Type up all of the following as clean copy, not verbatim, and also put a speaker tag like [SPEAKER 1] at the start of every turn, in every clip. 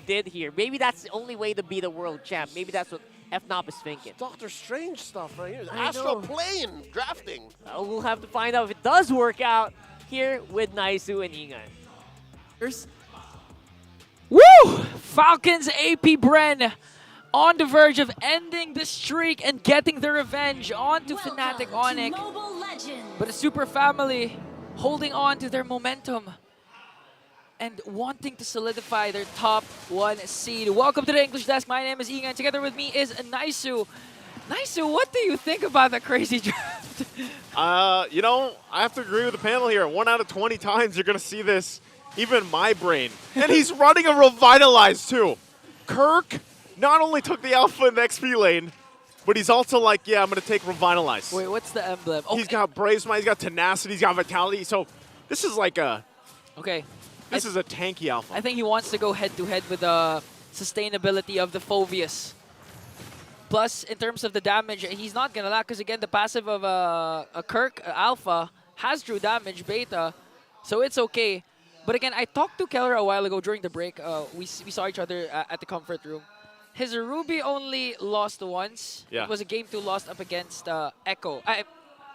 [SPEAKER 1] did here. Maybe that's the only way to be the world champ. Maybe that's what Fnatic is thinking.
[SPEAKER 2] Doctor Strange stuff right here.
[SPEAKER 1] I
[SPEAKER 2] Astral
[SPEAKER 1] know.
[SPEAKER 2] Plane drafting.
[SPEAKER 1] We'll have to find out if it does work out here with Naisu and Ingan.
[SPEAKER 3] Woo! Falcons Apbren on the verge of ending the streak and getting the revenge onto Fnatic Onic. But the Super Family holding on to their momentum and wanting to solidify their top 1 seed. Welcome to the English Desk. My name is Ingan. Together with me is Naisu. Naisu, what do you think about the crazy draft?
[SPEAKER 4] You know, I have to agree with the panel here. 1 out of 20 times you're going to see this, even my brain. And he's running a Revitalize too. Kirk not only took the Alpha in the XP lane, but he's also like, yeah, I'm going to take Revitalize.
[SPEAKER 3] Wait, what's the emblem?
[SPEAKER 4] Oh, he's got Brave Smite, he's got Tenacity, he's got Vitality. So this is like a...
[SPEAKER 3] Okay.
[SPEAKER 4] This is a tanky Alpha.
[SPEAKER 3] I think he wants to go head-to-head with the sustainability of the Phoveus. Plus, in terms of the damage, he's not going to lack because, again, the passive of a Kirk Alpha has true damage, Beta, so it's okay. But again, I talked to Keller a while ago during the break. We saw each other at the comfort room. His Ruby only lost once.
[SPEAKER 4] Yeah.
[SPEAKER 3] It was a game 2 lost up against Echo.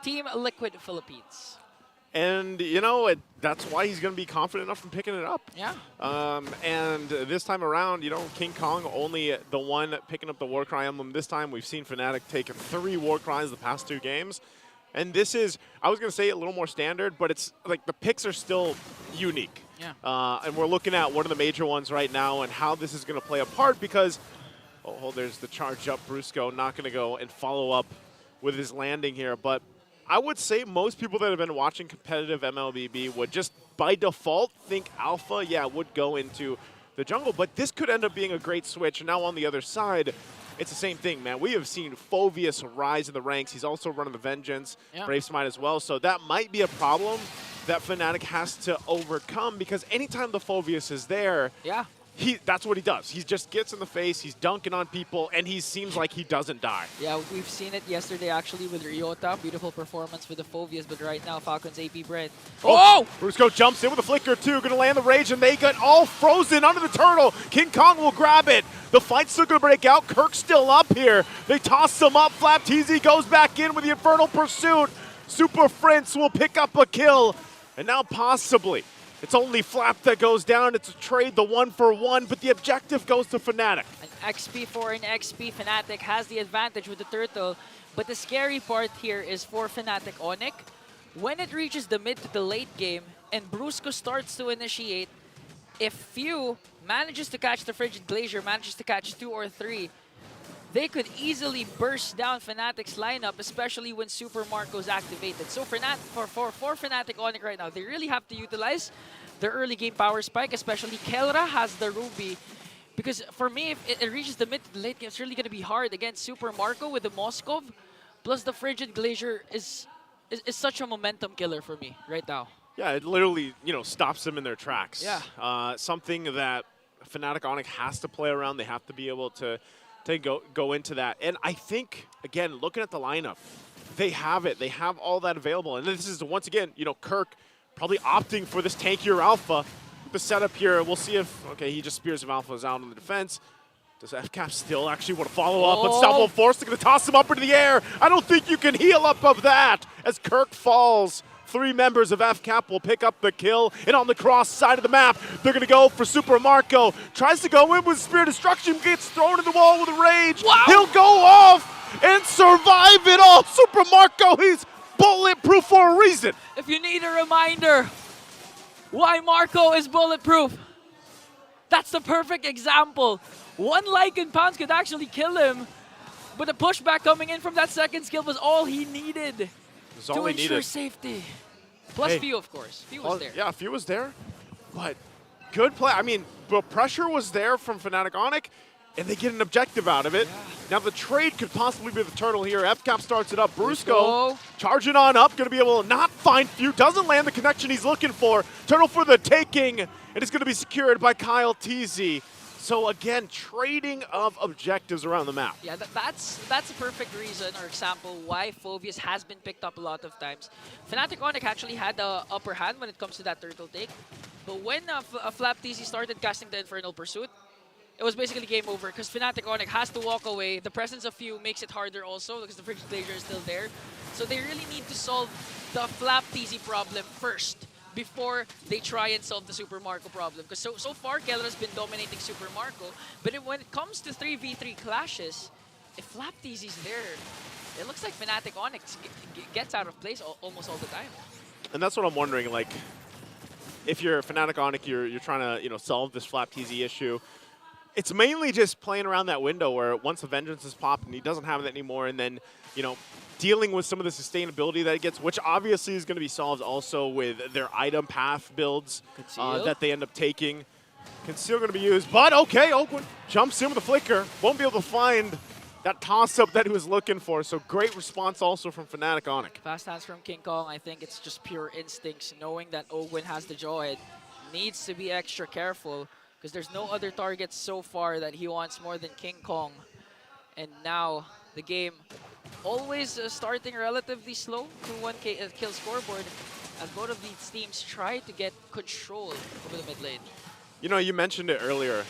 [SPEAKER 3] Team Liquid Philippines.
[SPEAKER 4] And, you know, that's why he's going to be confident enough in picking it up.
[SPEAKER 3] Yeah.
[SPEAKER 4] And this time around, you know, King Kong only the one picking up the Warcry emblem. This time we've seen Fnatic take 3 Warcries the past 2 games. And this is, I was going to say a little more standard, but it's like the picks are still unique.
[SPEAKER 3] Yeah.
[SPEAKER 4] And we're looking at one of the major ones right now and how this is going to play a part because, oh, there's the charge up. Brusco not going to go and follow up with his landing here. But I would say most people that have been watching competitive MLBB would just by default think Alpha, yeah, would go into the jungle. But this could end up being a great switch. And now on the other side, it's the same thing, man. We have seen Phoveus rise in the ranks. He's also running the Vengeance,
[SPEAKER 3] yeah.
[SPEAKER 4] Brave Smite as well. So that might be a problem that Fnatic has to overcome because anytime the Phoveus is there,
[SPEAKER 3] yeah.
[SPEAKER 4] That's what he does. He just gets in the face, he's dunking on people, and he seems like he doesn't die.
[SPEAKER 3] Yeah, we've seen it yesterday actually with Ryota. Beautiful performance with the Phoveus, but right now Falcons Apbren.
[SPEAKER 4] Oh! Brusco jumps in with a flicker too, gonna land the rage, and they get all frozen under the turtle. King Kong will grab it. The fight's still gonna break out. Kirk's still up here. They toss him up. Flapteezy goes back in with the Infernal Pursuit. Super Prince will pick up a kill. And now possibly, it's only Flap that goes down. It's a trade, the 1-for-1, but the objective goes to Fnatic.
[SPEAKER 3] An XP for an XP, Fnatic has the advantage with the turtle, but the scary part here is for Fnatic Onic. When it reaches the mid to the late game and Brusco starts to initiate, if Few manages to catch the Frigid Glacier, manages to catch 2 or 3, they could easily burst down Fnatic's lineup, especially when Super Marco's activated. So for Fnatic Onic right now, they really have to utilize their early game power spike, especially Kelra has the Ruby. Because for me, if it reaches the mid to the late game, it's really going to be hard against Super Marco with the Moskov. Plus the Frigid Glacier is such a momentum killer for me right now.
[SPEAKER 4] Yeah, it literally, you know, stops them in their tracks.
[SPEAKER 3] Yeah.
[SPEAKER 4] Something that Fnatic Onic has to play around. They have to be able to go into that. And I think, again, looking at the lineup, they have it. They have all that available. And this is, once again, you know, Kirk probably opting for this tankier Alpha. The setup here, we'll see if, okay, he just spears of Alphas out in the defense. Does FCAP still actually want to follow up? Unstoppable Force, they're going to toss him up into the air. I don't think you can heal up of that as Kirk falls. 3 members of FCAP will pick up the kill. And on the cross side of the map, they're going to go for Super Marco. Tries to go in with Spear Destruction, gets thrown in the wall with a rage.
[SPEAKER 3] Wow.
[SPEAKER 4] He'll go off and survive it all. Super Marco, he's bulletproof for a reason.
[SPEAKER 3] If you need a reminder why Marco is bulletproof, that's the perfect example. 1 Lycan Pounce could actually kill him, but the pushback coming in from that second skill was all he needed to ensure safety. Plus Few, of course. Few was there.
[SPEAKER 4] Yeah, Few was there, but good play. I mean, the pressure was there from Fnatic Onic, and they get an objective out of it.
[SPEAKER 3] Yeah.
[SPEAKER 4] Now the trade could possibly be the turtle here. FCAP starts it up. Brusco charging on up, going to be able to not find Few. Doesn't land the connection he's looking for. Turtle for the taking, and it's going to be secured by Kyle TZ. So again, trading of objectives around the map.
[SPEAKER 3] Yeah, that's a perfect reason or example why Phoveus has been picked up a lot of times. Fnatic Onic actually had the upper hand when it comes to that turtle take. But when Flap TC started casting the Infernal Pursuit, it was basically game over because Fnatic Onic has to walk away. The presence of Few makes it harder also because the Frigid Glacier is still there. So they really need to solve the Flap TZ problem first before they try and solve the Super Marco problem. Because so far, Keller has been dominating Super Marco. But when it comes to 3v3 clashes, if Flap TZ is there, it looks like Fnatic Onyx gets out of place almost all the time.
[SPEAKER 4] And that's what I'm wondering, like, if you're Fnatic Onic, you're trying to, solve this Flap TZ issue. It's mainly just playing around that window where once the Vengeance is popped and he doesn't have it anymore, and then, dealing with some of the sustainability that it gets, which obviously is going to be solved also with their item path builds that they end up taking. Conceal going to be used, but okay, Oakwood jumps in with a flicker. Won't be able to find that toss-up that he was looking for, so great response also from Fnatic Onic.
[SPEAKER 3] Fast hands from King Kong, I think it's just pure instincts, knowing that Ogwin has the jaw. It needs to be extra careful because there's no other targets so far that he wants more than King Kong. And now the game always starting relatively slow, 2-1 kill scoreboard, as both of these teams try to get control over the mid lane.
[SPEAKER 4] You mentioned it earlier,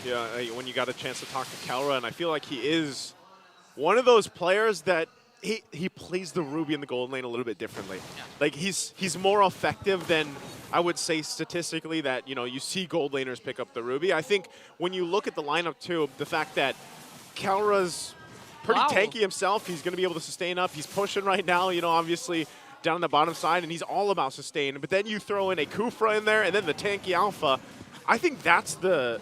[SPEAKER 4] when you got a chance to talk to Kelra, and I feel like he is one of those players that he plays the Ruby in the gold lane a little bit differently. Yeah. Like he's more effective than I would say statistically that you see gold laners pick up the Ruby. I think when you look at the lineup too, the fact that Kelra's pretty tanky himself, he's going to be able to sustain up. He's pushing right now, obviously down on the bottom side, and he's all about sustain. But then you throw in a Kufra in there, and then the tanky Alpha. I think that's the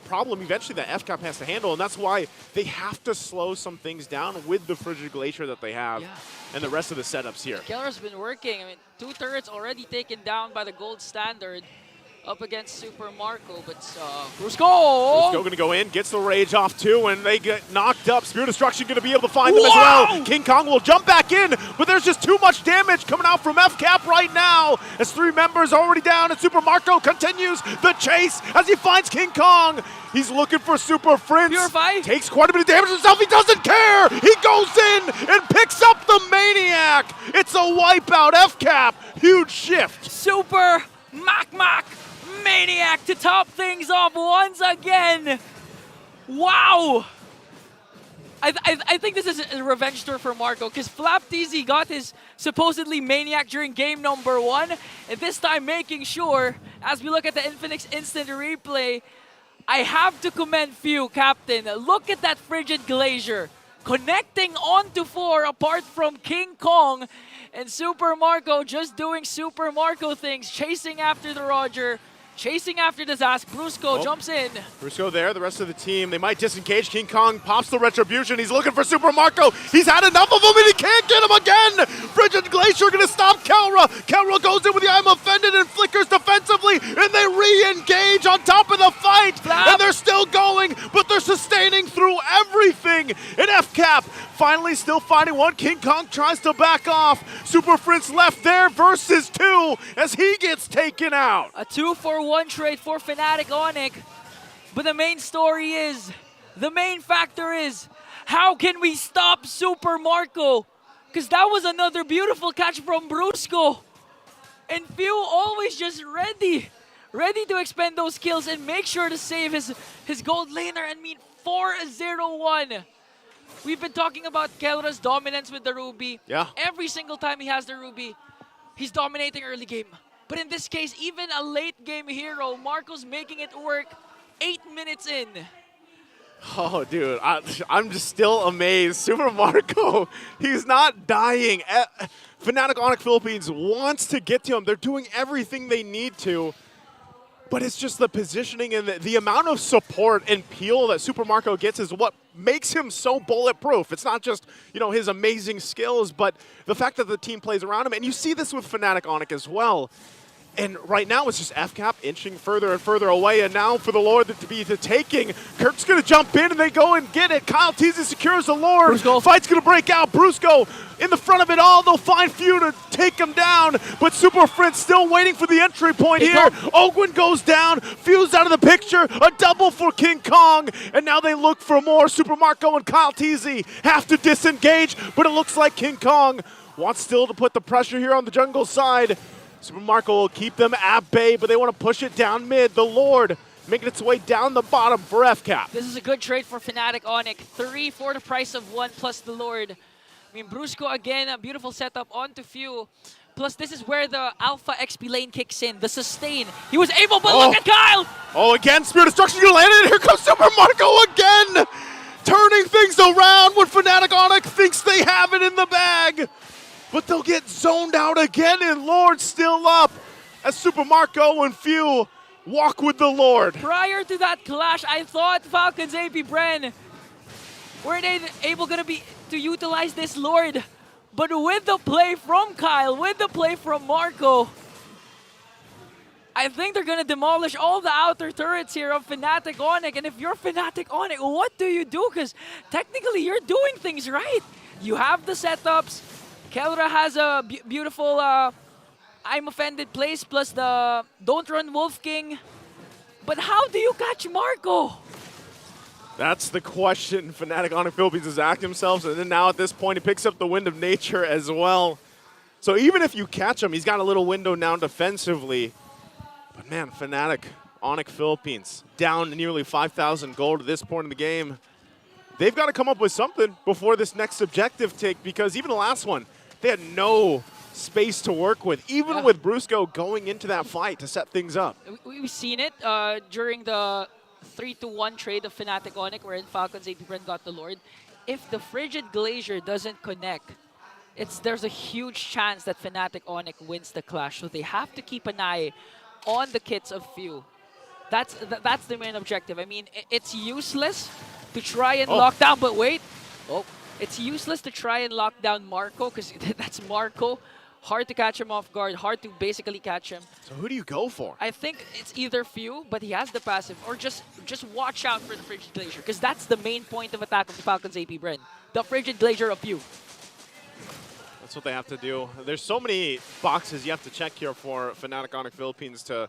[SPEAKER 4] problem eventually that FCAP has to handle, and that's why they have to slow some things down with the Frigid Glacier that they have and the rest of the setups here.
[SPEAKER 3] Keller's been working. I mean, 2 turrets already taken down by the gold standard up against Super Marco, but Brusco
[SPEAKER 4] going to go in, gets the rage off too, and they get knocked up. Spear Destruction going to be able to find them as well. King Kong will jump back in, but there's just too much damage coming out from FCAP right now as 3 members already down, and Super Marco continues the chase as he finds King Kong. He's looking for Super Prince.
[SPEAKER 3] Purify.
[SPEAKER 4] Takes quite a bit of damage himself. He doesn't care. He goes in and picks up the Maniac. It's a wipeout. FCAP. Huge shift.
[SPEAKER 3] Super Mac Maniac to top things off once again. Wow. I think this is a revenge tour for Marco because Flap TZ got his supposedly Maniac during game number 1. And this time making sure, as we look at the Infinix instant replay, I have to commend Few, Captain. Look at that Frigid Glacier. Connecting onto 4 apart from King Kong. And Super Marco just doing Super Marco things, chasing after the Roger. Chasing after the Zask, Brusco jumps in.
[SPEAKER 4] Brusco there, the rest of the team, they might disengage. King Kong pops the Retribution. He's looking for Super Marco. He's had enough of him and he can't get him again. Frigid Glacier gonna stop Kelra. Kelra goes in with the I'm Offended and flickers defensively, and they re-engage on top of the fight. And they're still going, but they're sustaining through everything. And FCAP finally still finding one. King Kong tries to back off. Super Prince left there versus 2 as he gets taken out.
[SPEAKER 3] A 2-for-1 trade for Fnatic Onic. But the main story is, the main factor is, how can we stop Super Marco? Because that was another beautiful catch from Brusco. And Few always just ready to expend those kills and make sure to save his gold laner. I mean, 4-0-1. We've been talking about Kelra's dominance with the Ruby.
[SPEAKER 4] Yeah.
[SPEAKER 3] Every single time he has the Ruby, he's dominating early game. But in this case, even a late game hero, Marco's making it work 8 minutes in.
[SPEAKER 4] Oh, dude, I'm just still amazed. Super Marco, he's not dying. Fnatic Onic Philippines wants to get to him. They're doing everything they need to. But it's just the positioning and the amount of support and peel that Super Marco gets is what makes him so bulletproof. It's not just, his amazing skills, but the fact that the team plays around him. And you see this with Fnatic Onic as well. And right now it's just FCAP inching further and further away, and now for the Lord to be the taking. Kirk's going to jump in and they go and get it. Kyle Teasy secures the Lord.
[SPEAKER 3] Brusco.
[SPEAKER 4] Fight's going to break out. Brusco in the front of it all. They'll find Few to take him down, but Super Fritz still waiting for the entry point here. Ogwin goes down. Few's out of the picture. A double for King Kong, and now they look for more. Super Marco and Kyle Teasy have to disengage, but it looks like King Kong wants still to put the pressure here on the jungle side. Super Marco will keep them at bay, but they want to push it down mid. The Lord making its way down the bottom for FCAP.
[SPEAKER 3] This is a good trade for Fnatic Onic. 3 for the price of 1 plus the Lord. I mean, Brusco again, a beautiful setup onto Few. Plus, this is where the Alpha XP lane kicks in, the sustain. He was able, but look at Kyle!
[SPEAKER 4] Oh, again, Spirit Destruction gonna land it. Here comes Super Marco again! Turning things around when Fnatic Onic thinks they have it in the bag. But they'll get zoned out again, and Lord still up as Super Marco and Few walk with the Lord.
[SPEAKER 3] Prior to that clash, I thought Falcons Apbren were they able to utilize this Lord. But with the play from Kyle, with the play from Marco, I think they're going to demolish all the outer turrets here of Fnatic Onic. And if you're Fnatic Onic, what do you do? Because technically you're doing things right. You have the setups. Kelra has a beautiful I'm Offended place plus the Don't Run Wolf King. But how do you catch Marco?
[SPEAKER 4] That's the question Fnatic Onic Philippines has asked themselves, and then now at this point he picks up the Wind of Nature as well. So even if you catch him, he's got a little window now defensively. But man, Fnatic Onic Philippines down nearly 5,000 gold at this point in the game. They've got to come up with something before this next objective take, because even the last one, they had no space to work with, even with Brusco going into that fight to set things up.
[SPEAKER 3] We've seen it during the 3-1 trade of Fnatic Onic, wherein Falcons Apbren got the Lord. If the Frigid Glacier doesn't connect, there's a huge chance that Fnatic Onic wins the clash. So they have to keep an eye on the kits of Few. That's the main objective. I mean, it's useless to try and lock down, but wait. It's useless to try and lock down Marco, because that's Marco. Hard to catch him off guard, hard to basically catch him.
[SPEAKER 4] So who do you go for?
[SPEAKER 3] I think it's either Few, but he has the passive, or just watch out for the Frigid Glacier, because that's the main point of attack of the Falcons Apbren. The Frigid Glacier of Few.
[SPEAKER 4] That's what they have to do. There's so many boxes you have to check here for Fnatic Onic Philippines to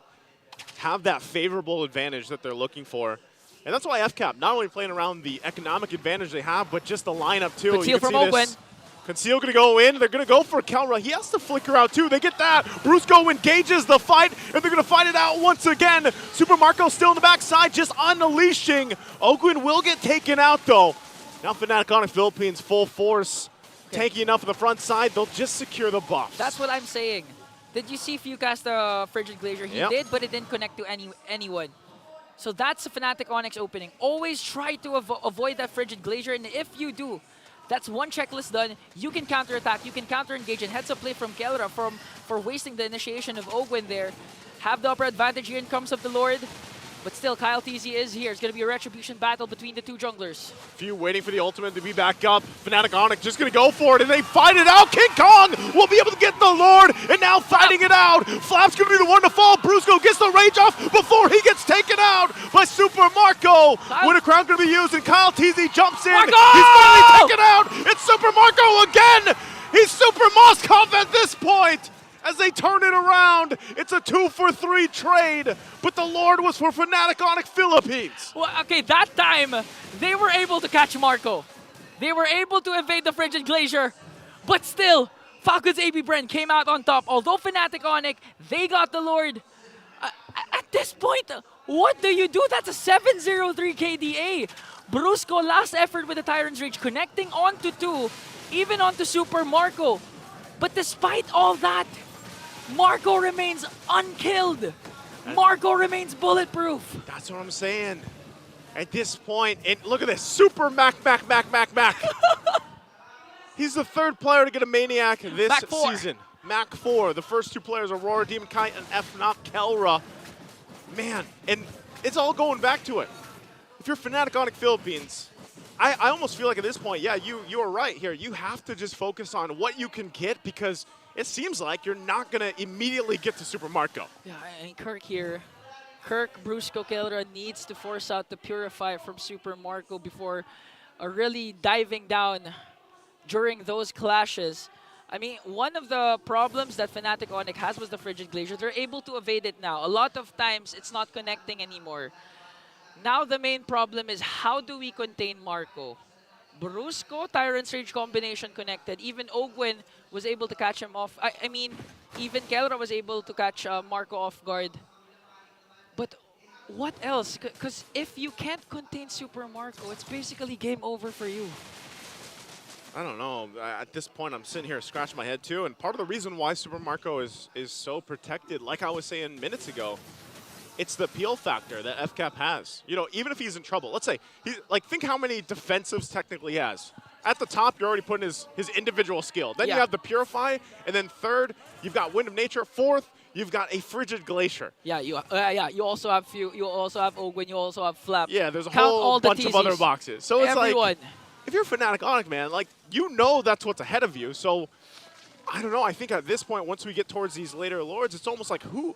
[SPEAKER 4] have that favorable advantage that they're looking for. And that's why FCAP, not only playing around the economic advantage they have, but just the lineup too.
[SPEAKER 3] Conceal from Owen.
[SPEAKER 4] Conceal gonna go in. They're gonna go for Kelra. He has to flicker out too. They get that. Brusco engages the fight, and they're gonna fight it out once again. Super Marco still in the backside, just unleashing. Ogwin will get taken out though. Now Fnatic Onic Philippines full force. Tanky enough on the front side, they'll just secure the buffs.
[SPEAKER 3] That's what I'm saying. Did you see Few cast the Frigid Glacier? He did, but it didn't connect to anyone. So that's the Fnatic Onyx opening. Always try to avoid that Frigid Glacier, and if you do, that's one checklist done. You can counterattack, you can counter-engage, and heads up play from Kelra for wasting the initiation of Ogwin there. Have the upper advantage here in comes of the Lord. But still, Kyle TZ is here. It's going to be a retribution battle between the two junglers.
[SPEAKER 4] Few waiting for the ultimate to be back up. Fnatic Onic just going to go for it, and they fight it out. King Kong will be able to get the Lord, and now fighting it out. Flap's going to be the one to fall. Brusco gets the rage off before he gets taken out by Super Marco. When a crown going to be used, and Kyle TZ jumps in.
[SPEAKER 3] Marco!
[SPEAKER 4] He's finally taken out. It's Super Marco again. He's Super Moskov at this point. As they turn it around, it's a 2-for-3 trade, but the Lord was for Fnatic Onic Philippines.
[SPEAKER 3] Well, okay, that time, they were able to catch Marco. They were able to evade the Frigid Glacier, but still, Falcons Apbren came out on top. Although Fnatic Onic, they got the Lord. At this point, what do you do? That's a 703 KDA. Brusco, last effort with the Tyrant's Rage, connecting onto 2, even onto Super Marco. But despite all that, Marco remains unkilled. Marco remains bulletproof.
[SPEAKER 4] That's what I'm saying. At this point, and look at this, Super Mac. He's the third player to get a Maniac this season. Mac 4, the first two players, Aurora, Demon Kite, and FNOP Kelra. Man, and it's all going back to it. If you're Fnatic Onic Philippines, I almost feel like at this point, yeah, you are right here. You have to just focus on what you can get, because it seems like you're not going to immediately get to Super Marco.
[SPEAKER 3] Yeah, I mean, Kirk here. Kirk, Brusco, Kelra needs to force out the Purify from Super Marco before really diving down during those clashes. I mean, one of the problems that Fnatic Onic has was the Frigid Glacier. They're able to evade it now. A lot of times, it's not connecting anymore. Now the main problem is, how do we contain Marco? Brusco, Tyrant's Rage combination connected. Even Ogwin was able to catch him off. I mean, even Kelra was able to catch Marco off guard. But what else? Because if you can't contain Super Marco, it's basically game over for you.
[SPEAKER 4] I don't know. At this point, I'm sitting here scratching my head too. And part of the reason why Super Marco is so protected, like I was saying minutes ago, it's the peel factor that FCAP has. You know, even if he's in trouble, let's say, think how many defensives technically he has. At the top, you're already putting his individual skill. Then you have the Purify, and then third, you've got Wind of Nature. Fourth, you've got a Frigid Glacier.
[SPEAKER 3] Yeah, you also have you also have Ogwen, you also have Flap.
[SPEAKER 4] Yeah, there's a
[SPEAKER 3] Count
[SPEAKER 4] whole
[SPEAKER 3] all the
[SPEAKER 4] bunch of other
[SPEAKER 3] TZs.
[SPEAKER 4] boxes. So it's
[SPEAKER 3] Everyone.
[SPEAKER 4] like, if you're Fnatic Onic, man, like, you know that's what's ahead of you. So, I don't know. I think at this point, once we get towards these later Lords, it's almost like who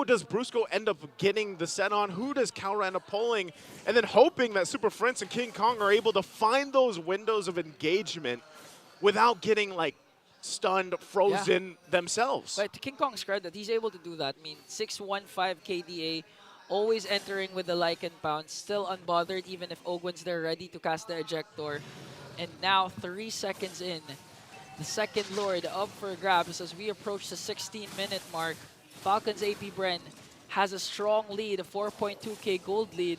[SPEAKER 4] does Brusco end up getting the set on? Who does Calra end up pulling? And then hoping that Super Prince and King Kong are able to find those windows of engagement without getting, like, stunned, frozen themselves.
[SPEAKER 3] But to King Kong's credit, he's able to do that. I mean, 615 KDA, always entering with the Lycan Pound, still unbothered even if Ogwen's there ready to cast the Ejector. And now, 3 seconds in, the second Lord up for grabs as we approach the 16-minute mark. Falcons Apbren has a strong lead, a 4.2k gold lead.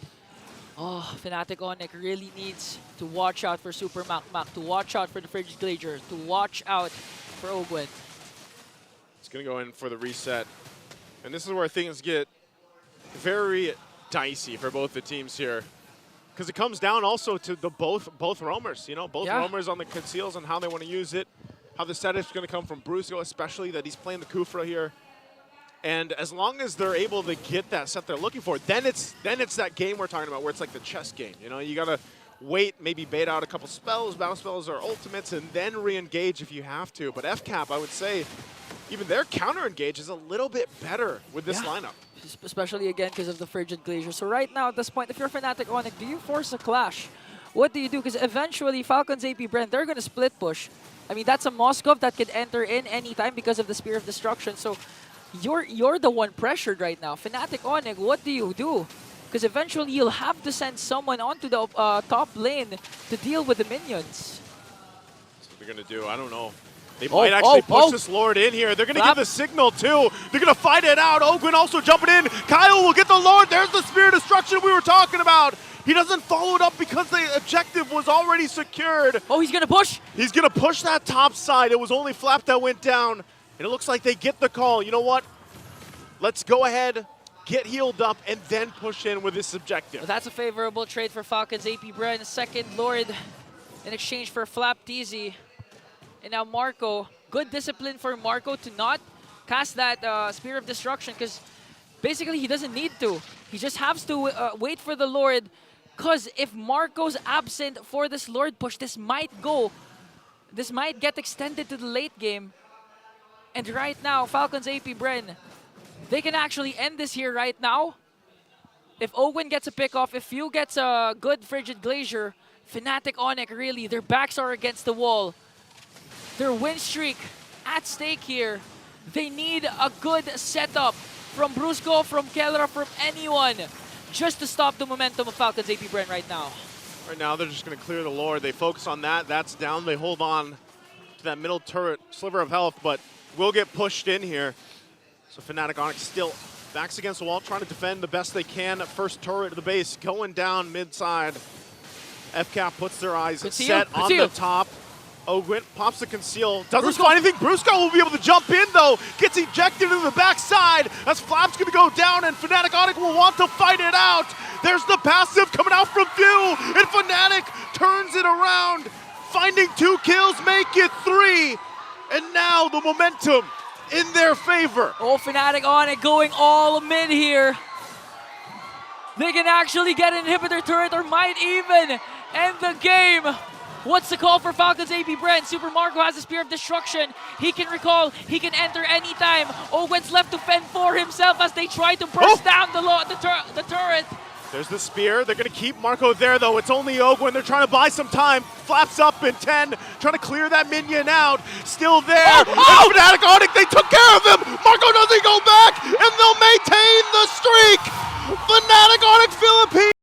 [SPEAKER 3] Oh, Fnatic Onic really needs to watch out for Super Mac, to watch out for the Frigid Glacier, to watch out for Ogwen.
[SPEAKER 4] It's going to go in for the reset. And this is where things get very dicey for both the teams here. Because it comes down also to the both roamers, you know, both roamers on the conceals and how they want to use it, how the setup's going to come from Brusco, especially that he's playing the Kufra here. And as long as they're able to get that set they're looking for, then it's that game we're talking about where it's like the chess game. You know, you got to wait, maybe bait out a couple spells, bounce spells or ultimates, and then re-engage if you have to. But FCAP, I would say, even their counter-engage is a little bit better with this lineup.
[SPEAKER 3] Especially again because of the Frigid Glacier. So right now at this point, if you're Fnatic Onic, do you force a clash? What do you do? Because eventually Falcons Apbren, they're going to split push. I mean, that's a Moskov that could enter in anytime because of the Spear of Destruction. So you're the one pressured right now. Fnatic Onic, what do you do? Because eventually you'll have to send someone onto the top lane to deal with the minions.
[SPEAKER 4] That's what they're going to do. I don't know. They might actually push this Lord in here. They're going to give the signal, too. They're going to fight it out. Ogwen also jumping in. Kyle will get the Lord. There's the Spear of Destruction we were talking about. He doesn't follow it up because the objective was already secured.
[SPEAKER 3] Oh, he's going to push?
[SPEAKER 4] He's going to push that top side. It was only Flap that went down. And it looks like they get the call. You know what? Let's go ahead, get healed up, and then push in with this objective.
[SPEAKER 3] Well, that's a favorable trade for Falcons Apbren. Second Lord in exchange for Flap TZ. And now Marco, good discipline for Marco to not cast that Spear of Destruction because basically he doesn't need to. He just has to wait for the Lord because if Marco's absent for this Lord push, this might get extended to the late game. And right now, Falcons Apbren, they can actually end this here right now. If Ogwen gets a pick off, if Few gets a good Frigid Glacier, Fnatic Onic really, their backs are against the wall. Their win streak at stake here. They need a good setup from Brusco, from Kelra, from anyone just to stop the momentum of Falcons Apbren right now.
[SPEAKER 4] Right now, they're just going to clear the Lord. They focus on that. That's down. They hold on to that middle turret, sliver of health, but will get pushed in here. So Fnatic Onic still backs against the wall, trying to defend the best they can. First turret to the base, going down mid-side. FCAP puts their eyes set on the top. Ogwen pops the conceal, doesn't find anything. Brusco will be able to jump in though, gets ejected into the backside as Flap's gonna go down and Fnatic Onic will want to fight it out. There's the passive coming out from Few and Fnatic turns it around, finding 2 kills, make it 3. And now the momentum in their favor.
[SPEAKER 3] Oh, Fnatic Onic going all mid here. They can actually get an inhibitor turret or might even end the game. What's the call for Falcons Apbren? Super Marco has a Spear of Destruction. He can recall, he can enter anytime. Ogwen's left to fend for himself as they try to burst down the turret.
[SPEAKER 4] There's the Spear. They're going to keep Marco there, though. It's only Ogwen. They're trying to buy some time. Flaps up in 10, trying to clear that minion out. Still there. And Fnatic Onic, they took care of him. Marco doesn't go back, and they'll maintain the streak. Fnatic Onic Philippines.